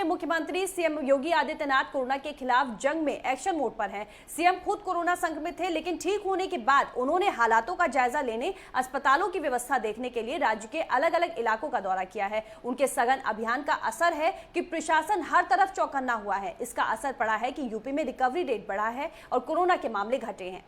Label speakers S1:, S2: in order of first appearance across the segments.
S1: मुख्यमंत्री CM Yogi Adityanath corona के खिलाफ जंग में एक्शन मोड पर हैं। सीएम खुद कोरोना संक्रमित थे, लेकिन ठीक होने के बाद उन्होंने हालातों का जायजा लेने, अस्पतालों की व्यवस्था देखने के लिए राज्य के अलग अलग इलाकों का दौरा किया है। उनके सघन अभियान का असर है कि प्रशासन हर तरफ चौकन्ना हुआ है। इसका असर पड़ा है कि यूपी में रिकवरी रेट बढ़ा है और कोरोना के मामले घटे हैं।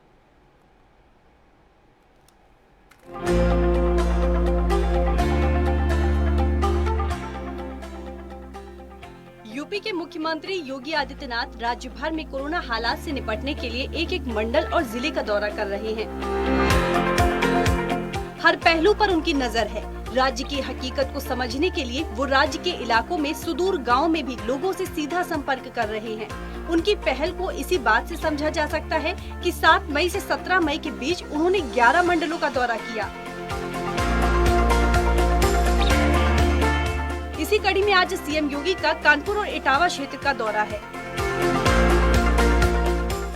S1: यूपी के मुख्यमंत्री योगी आदित्यनाथ राज्य भर में कोरोना हालात से निपटने के लिए एक एक मंडल और जिले का दौरा कर रहे हैं। हर पहलू पर उनकी नजर है। राज्य की हकीकत को समझने के लिए वो राज्य के इलाकों में सुदूर गांव में भी लोगों से सीधा संपर्क कर रहे हैं। उनकी पहल को इसी बात से समझा जा सकता है कि 7 मई से 17 मई के बीच उन्होंने 11 मंडलों का दौरा किया। इसी कड़ी में आज सीएम योगी का कानपुर और इटावा क्षेत्र का दौरा है।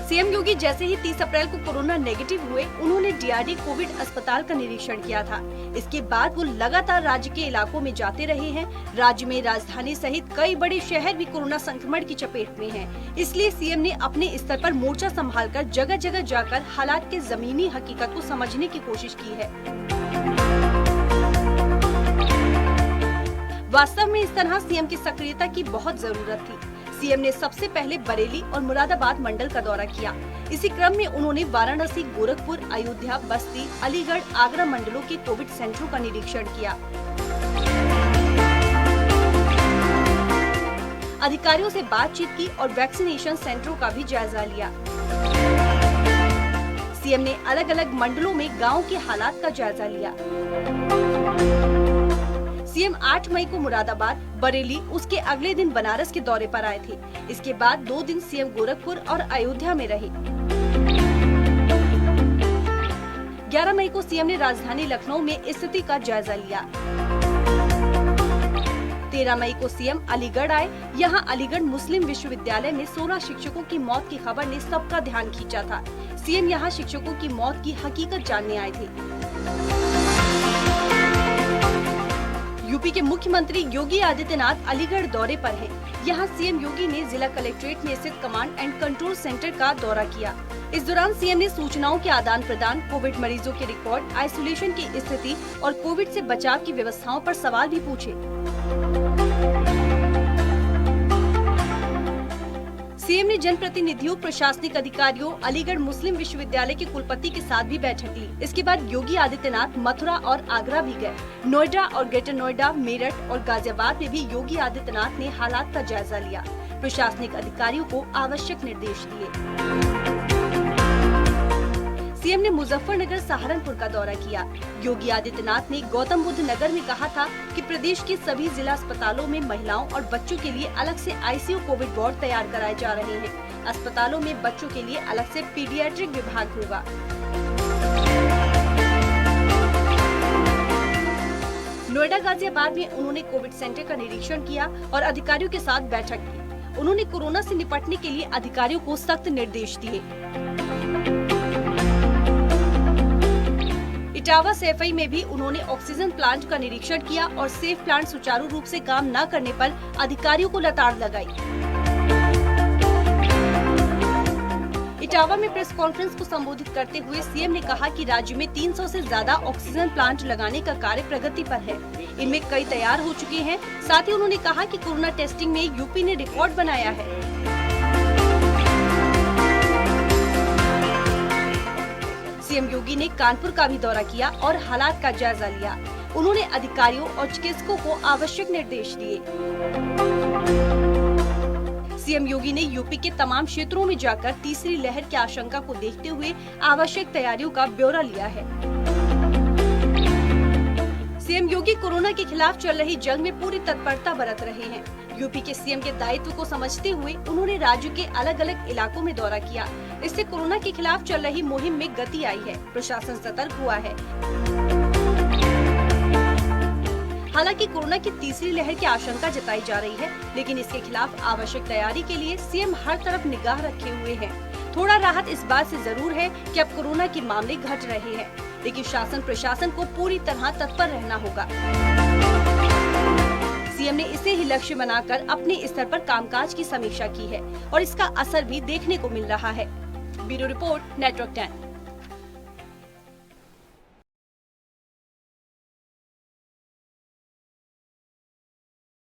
S1: सीएम योगी जैसे ही 30 अप्रैल को कोरोना नेगेटिव हुए, उन्होंने डीआरडी कोविड अस्पताल का निरीक्षण किया था। इसके बाद वो लगातार राज्य के इलाकों में जाते रहे हैं। राज्य में राजधानी सहित कई बड़े शहर भी कोरोना संक्रमण की चपेट में हैं। इसलिए सीएम ने अपने स्तर पर मोर्चा संभालकर जगह जगह जाकर हालात के जमीनी हकीकत को समझने की कोशिश की है। वास्तव में इस तरह सीएम की सक्रियता की बहुत जरूरत थी। सीएम ने सबसे पहले बरेली और मुरादाबाद मंडल का दौरा किया। इसी क्रम में उन्होंने वाराणसी, गोरखपुर, अयोध्या, बस्ती, अलीगढ़, आगरा मंडलों के कोविड सेंटरों का निरीक्षण किया। अधिकारियों से बातचीत की और वैक्सीनेशन सेंटरों का भी जायजा लिया। सीएम ने अलग अलग मंडलों में गाँव के हालात का जायजा लिया। सीएम 8 मई को मुरादाबाद, बरेली, उसके अगले दिन बनारस के दौरे पर आए थे। इसके बाद 2 दिन सीएम गोरखपुर और अयोध्या में रहे। 11 मई को सीएम ने राजधानी लखनऊ में स्थिति का जायजा लिया। 13 मई को सीएम अलीगढ़ आए। यहां अलीगढ़ मुस्लिम विश्वविद्यालय में 16 शिक्षकों की मौत की खबर ने सबका ध्यान खींचा था। सीएम यहां शिक्षकों की मौत की हकीकत जानने आए थे। यूपी के मुख्यमंत्री योगी आदित्यनाथ अलीगढ़ दौरे पर हैं। यहां सीएम योगी ने जिला कलेक्ट्रेट में स्थित कमांड एंड कंट्रोल सेंटर का दौरा किया। इस दौरान सीएम ने सूचनाओं के आदान प्रदान, कोविड मरीजों के रिकॉर्ड, आइसोलेशन की स्थिति और कोविड से बचाव की व्यवस्थाओं पर सवाल भी पूछे। सीएम ने जनप्रतिनिधियों, प्रशासनिक अधिकारियों, अलीगढ़ मुस्लिम विश्वविद्यालय के कुलपति के साथ भी बैठक ली। इसके बाद योगी आदित्यनाथ मथुरा और आगरा भी गए। नोएडा और ग्रेटर नोएडा, मेरठ और गाजियाबाद में भी योगी आदित्यनाथ ने हालात का जायजा लिया। प्रशासनिक अधिकारियों को आवश्यक निर्देश दिए। सीएम ने मुजफ्फरनगर, सहारनपुर का दौरा किया। योगी आदित्यनाथ ने गौतम बुद्ध नगर में कहा था कि प्रदेश के सभी जिला अस्पतालों में महिलाओं और बच्चों के लिए अलग से आईसीयू कोविड वार्ड तैयार कराए जा रहे हैं। अस्पतालों में बच्चों के लिए अलग से पीडियाट्रिक विभाग होगा। नोएडा, गाजियाबाद में उन्होंने कोविड सेंटर का निरीक्षण किया और अधिकारियों के साथ बैठक की। उन्होंने कोरोना से निपटने के लिए अधिकारियों को सख्त निर्देश दिए। इटावा, सैफई में भी उन्होंने ऑक्सीजन प्लांट का निरीक्षण किया और सेफ प्लांट सुचारू रूप से काम न करने पर अधिकारियों को लताड़ लगाई। इटावा में प्रेस कॉन्फ्रेंस को संबोधित करते हुए सीएम ने कहा कि राज्य में 300 से ज्यादा ऑक्सीजन प्लांट लगाने का कार्य प्रगति पर है। इनमें कई तैयार हो चुके हैं। साथ ही उन्होंने कहा कि कोरोना टेस्टिंग में यूपी ने रिकॉर्ड बनाया है। सीएम योगी ने कानपुर का भी दौरा किया और हालात का जायजा लिया। उन्होंने अधिकारियों और चिकित्सकों को आवश्यक निर्देश दिए। सीएम योगी ने यूपी के तमाम क्षेत्रों में जाकर तीसरी लहर की आशंका को देखते हुए आवश्यक तैयारियों का ब्यौरा लिया है। सीएम योगी कोरोना के खिलाफ चल रही जंग में पूरी तत्परता बरत रहे हैं। यूपी के सीएम के दायित्व को समझते हुए उन्होंने राज्य के अलग अलग इलाकों में दौरा किया। इससे कोरोना के खिलाफ चल रही मुहिम में गति आई है। प्रशासन सतर्क हुआ है। हालांकि कोरोना की तीसरी लहर की आशंका जताई जा रही है, लेकिन इसके खिलाफ आवश्यक तैयारी के लिए सीएम हर तरफ निगाह रखे हुए हैं। थोड़ा राहत इस बात से जरूर है कि अब कोरोना के मामले घट रहे हैं, लेकिन शासन प्रशासन को पूरी तरह तत्पर रहना होगा। सीएम ने इसे ही लक्ष्य बनाकर अपने स्तर पर कामकाज की समीक्षा की है और इसका असर भी देखने को मिल रहा है। Bureau report, network 10।